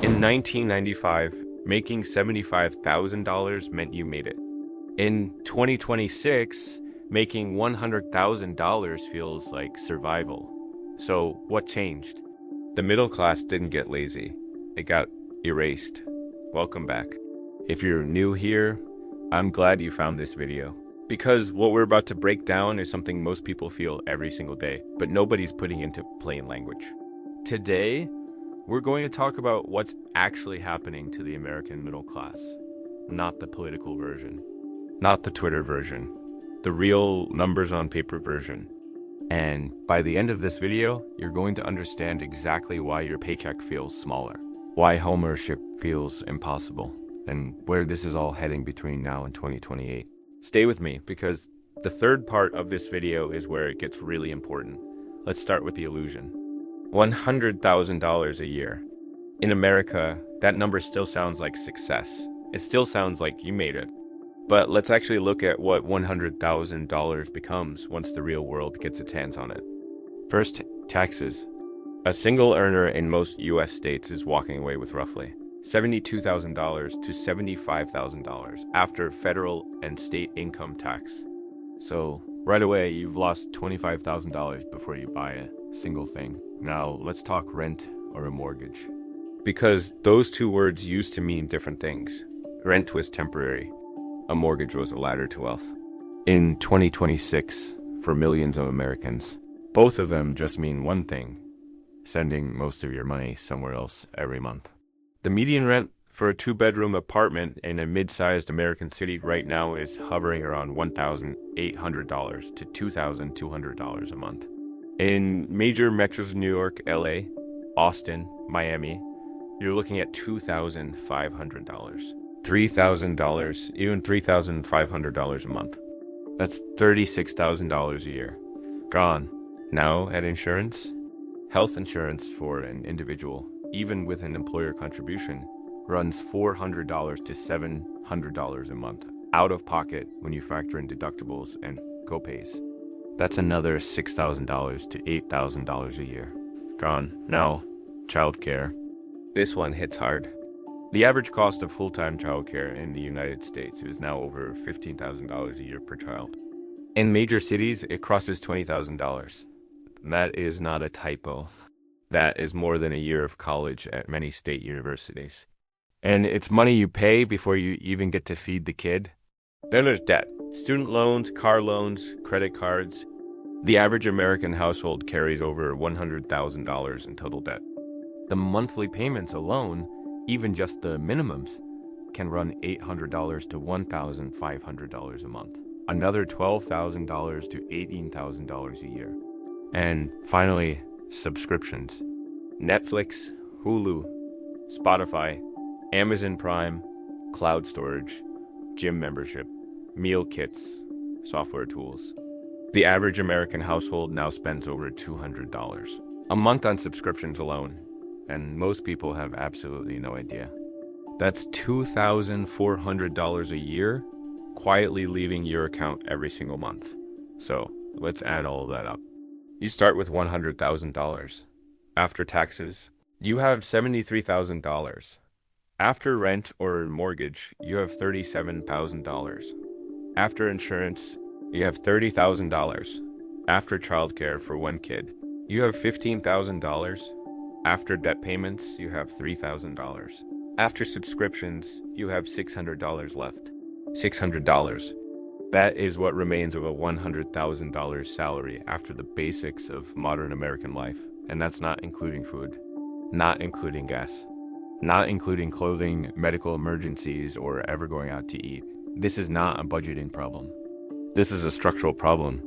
In 1995, making $75,000 meant you made it. In 2026, making $100,000 feels like survival. So what changed? The middle class didn't get lazy. It got erased. Welcome back. If you're new here, I'm glad you found this video. Because what we're about to break down is something most people feel every single day, but nobody's putting into plain language. Today, we're going to talk about what's actually happening to the American middle class. Not the political version. Not the Twitter version. The real numbers on paper version. And by the end of this video, you're going to understand exactly why your paycheck feels smaller. Why homeownership feels impossible. And where this is all heading between now and 2028. Stay with me, because the third part of this video is where it gets really important. Let's start with the illusion. $100,000 a year. In America, that number still sounds like success. It still sounds like you made it. But let's actually look at what $100,000 becomes once the real world gets its hands on it. First, taxes. A single earner in most US states is walking away with roughly $72,000 to $75,000 after federal and state income tax. So right away, you've lost $25,000 before you buy a single thing. Now let's talk rent or a mortgage. Because those two words used to mean different things. Rent was temporary. A mortgage was a ladder to wealth. In 2026, for millions of Americans, both of them just mean one thing: sending most of your money somewhere else every month. The median rent for a two-bedroom apartment in a mid-sized American city right now is hovering around $1,800 to $2,200 a month. In major metros New York, LA, Austin, Miami, you're looking at $2,500, $3,000, even $3,500 a month. That's $36,000 a year. Gone. Now at insurance, health insurance for an individual, even with an employer contribution, runs $400 to $700 a month, out of pocket when you factor in deductibles and copays. That's another $6,000 to $8,000 a year. Gone. Now, childcare. This one hits hard. The average cost of full-time childcare in the United States is now over $15,000 a year per child. In major cities, it crosses $20,000. That is not a typo. That is more than a year of college at many state universities. And it's money you pay before you even get to feed the kid. Then there's debt. Student loans, car loans, credit cards. The average American household carries over $100,000 in total debt. The monthly payments alone, even just the minimums, can run $800 to $1,500 a month. Another $12,000 to $18,000 a year. And finally, subscriptions. Netflix, Hulu, Spotify, Amazon Prime, cloud storage, gym membership, meal kits, software tools. The average American household now spends over $200 a month on subscriptions alone, and most people have absolutely no idea. That's $2,400 a year, quietly leaving your account every single month. So let's add all of that up. You start with $100,000. After taxes, you have $73,000. After rent or mortgage, you have $37,000. After insurance, you have $30,000. After childcare for one kid, you have $15,000. After debt payments, you have $3,000. After subscriptions, you have $600 left. $600. That is what remains of a $100,000 salary after the basics of modern American life. And that's not including food, not including gas, not including clothing, medical emergencies, or ever going out to eat. This is not a budgeting problem. This is a structural problem.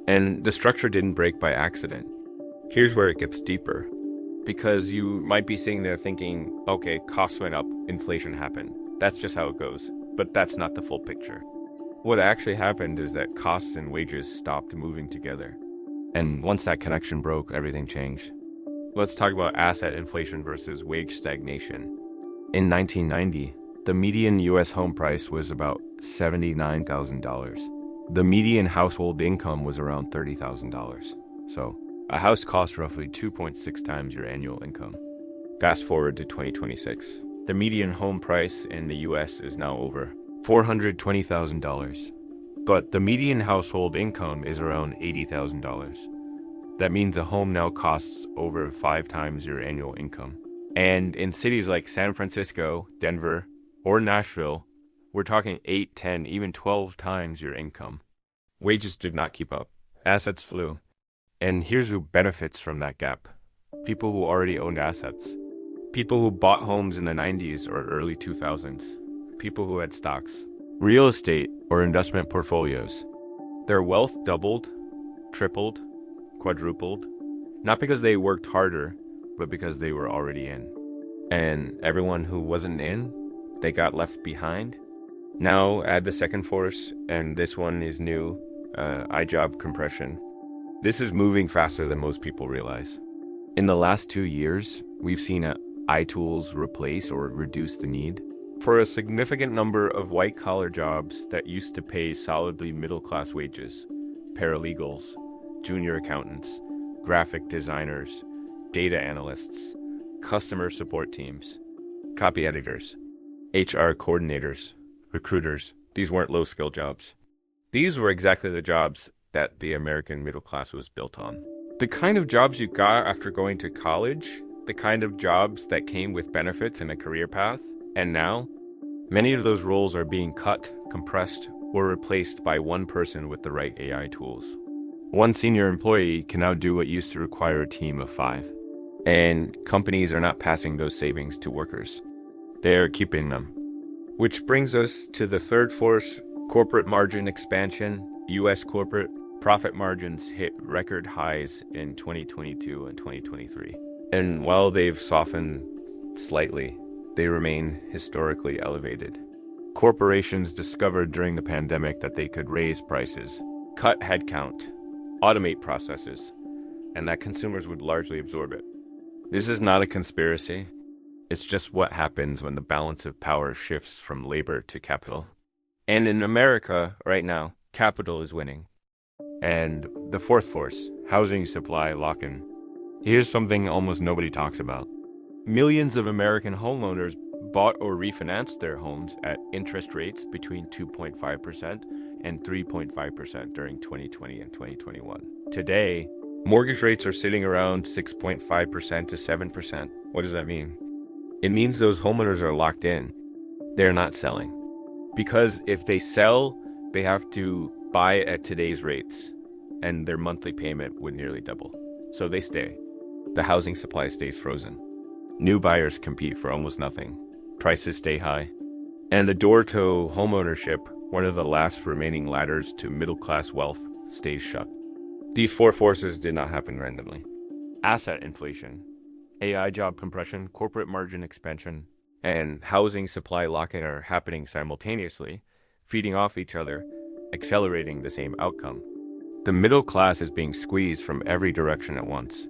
And the structure didn't break by accident. Here's where it gets deeper. Because you might be sitting there thinking, okay, costs went up, inflation happened. That's just how it goes. But that's not the full picture. What actually happened is that costs and wages stopped moving together. And once that connection broke, everything changed. Let's talk about asset inflation versus wage stagnation. In 1990, the median US home price was about $79,000. The median household income was around $30,000. So a house costs roughly 2.6 times your annual income. Fast forward to 2026. The median home price in the US is now over $420,000. But the median household income is around $80,000. That means a home now costs over 5 times your annual income. And in cities like San Francisco, Denver, or Nashville, we're talking 8, 10, even 12 times your income. Wages did not keep up. Assets flew. And here's who benefits from that gap. People who already owned assets. People who bought homes in the 90s or early 2000s. People who had stocks. Real estate or investment portfolios. Their wealth doubled, tripled, quadrupled. Not because they worked harder, but because they were already in. And everyone who wasn't in, they got left behind. Now add the second force, and this one is new, iJob compression. This is moving faster than most people realize. In the last 2 years, we've seen iTools replace or reduce the need for a significant number of white-collar jobs that used to pay solidly middle-class wages. Paralegals, junior accountants, graphic designers, data analysts, customer support teams, copy editors, HR coordinators, recruiters. These weren't low-skill jobs. These were exactly the jobs that the American middle class was built on. The kind of jobs you got after going to college, the kind of jobs that came with benefits and a career path. And now, many of those roles are being cut, compressed, or replaced by one person with the right AI tools. One senior employee can now do what used to require a team of 5. And companies are not passing those savings to workers. They're keeping them. Which brings us to the third force, corporate margin expansion. U.S. corporate profit margins hit record highs in 2022 and 2023. And while they've softened slightly, they remain historically elevated. Corporations discovered during the pandemic that they could raise prices, cut headcount, automate processes, and that consumers would largely absorb it. This is not a conspiracy. It's just what happens when the balance of power shifts from labor to capital. And in America, right now, capital is winning. And the fourth force, housing supply lock-in. Here's something almost nobody talks about. Millions of American homeowners bought or refinanced their homes at interest rates between 2.5% and 3.5% during 2020 and 2021. Today, mortgage rates are sitting around 6.5% to 7%. What does that mean? It means those homeowners are locked in. They're not selling. Because if they sell, they have to buy at today's rates, and their monthly payment would nearly double. So they stay. The housing supply stays frozen. New buyers compete for almost nothing. Prices stay high. And the door to homeownership, one of the last remaining ladders to middle-class wealth, stays shut. These 4 forces did not happen randomly. Asset inflation, AI job compression, corporate margin expansion, and housing supply lock-in are happening simultaneously, feeding off each other, accelerating the same outcome. The middle class is being squeezed from every direction at once.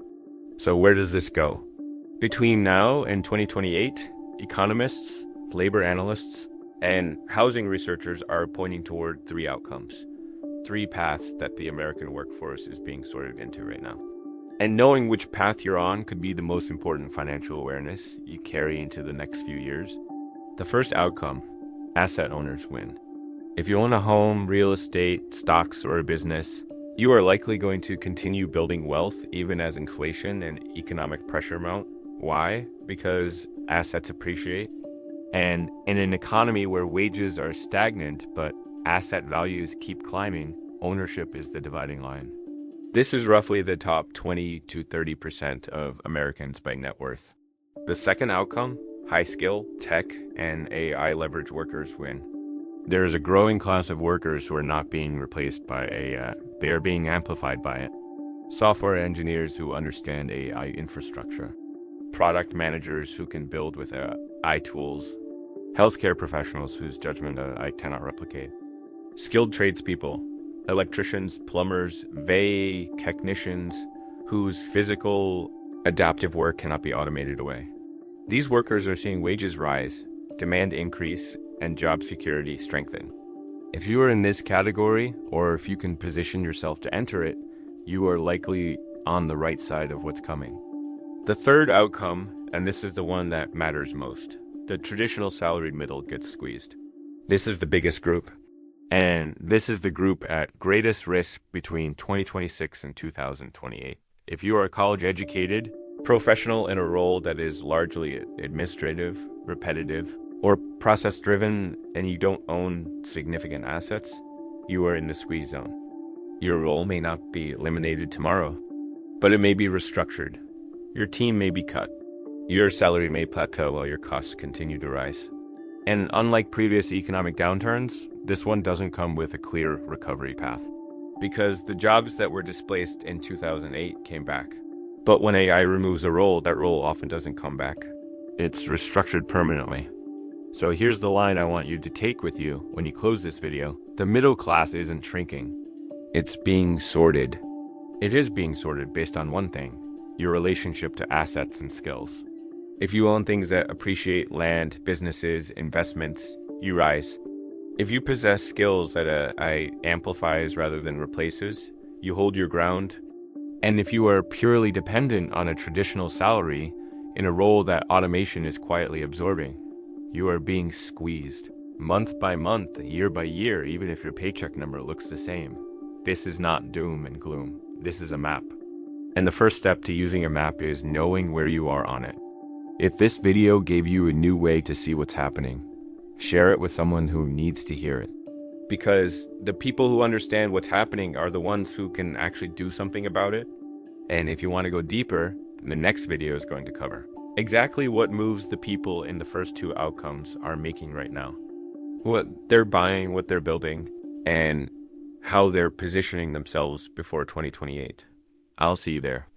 So where does this go? Between now and 2028, economists, labor analysts, and housing researchers are pointing toward 3 outcomes. 3 paths that the American workforce is being sorted into right now. And knowing which path you're on could be the most important financial awareness you carry into the next few years. The first outcome, asset owners win. If you own a home, real estate, stocks, or a business, you are likely going to continue building wealth even as inflation and economic pressure mount. Why? Because assets appreciate. And in an economy where wages are stagnant but asset values keep climbing, ownership is the dividing line. This is roughly the top 20 to 30% of Americans by net worth. The second outcome, high skill, tech, and AI leverage workers win. There is a growing class of workers who are not being replaced by AI. They are being amplified by it. Software engineers who understand AI infrastructure. Product managers who can build with AI tools. Healthcare professionals whose judgment I cannot replicate. Skilled tradespeople. Electricians, plumbers, VA technicians whose physical, adaptive work cannot be automated away. These workers are seeing wages rise, demand increase, and job security strengthen. If you are in this category, or if you can position yourself to enter it, you are likely on the right side of what's coming. The third outcome, and this is the one that matters most, the traditional salaried middle gets squeezed. This is the biggest group. And this is the group at greatest risk between 2026 and 2028. If you are college educated, professional in a role that is largely administrative, repetitive, or process driven, and you don't own significant assets, you are in the squeeze zone. Your role may not be eliminated tomorrow, but it may be restructured. Your team may be cut. Your salary may plateau while your costs continue to rise. And unlike previous economic downturns, this one doesn't come with a clear recovery path. Because the jobs that were displaced in 2008 came back. But when AI removes a role, that role often doesn't come back. It's restructured permanently. So here's the line I want you to take with you when you close this video. The middle class isn't shrinking. It's being sorted. It is being sorted based on one thing: your relationship to assets and skills. If you own things that appreciate land, businesses, investments, you rise. If you possess skills that AI amplifies rather than replaces, you hold your ground. And if you are purely dependent on a traditional salary in a role that automation is quietly absorbing, you are being squeezed. Month by month, year by year, even if your paycheck number looks the same. This is not doom and gloom. This is a map. And the first step to using a map is knowing where you are on it. If this video gave you a new way to see what's happening, share it with someone who needs to hear it. Because the people who understand what's happening are the ones who can actually do something about it. And if you want to go deeper, the next video is going to cover exactly what moves the people in the first two outcomes are making right now. What they're buying, what they're building, and how they're positioning themselves before 2028. I'll see you there.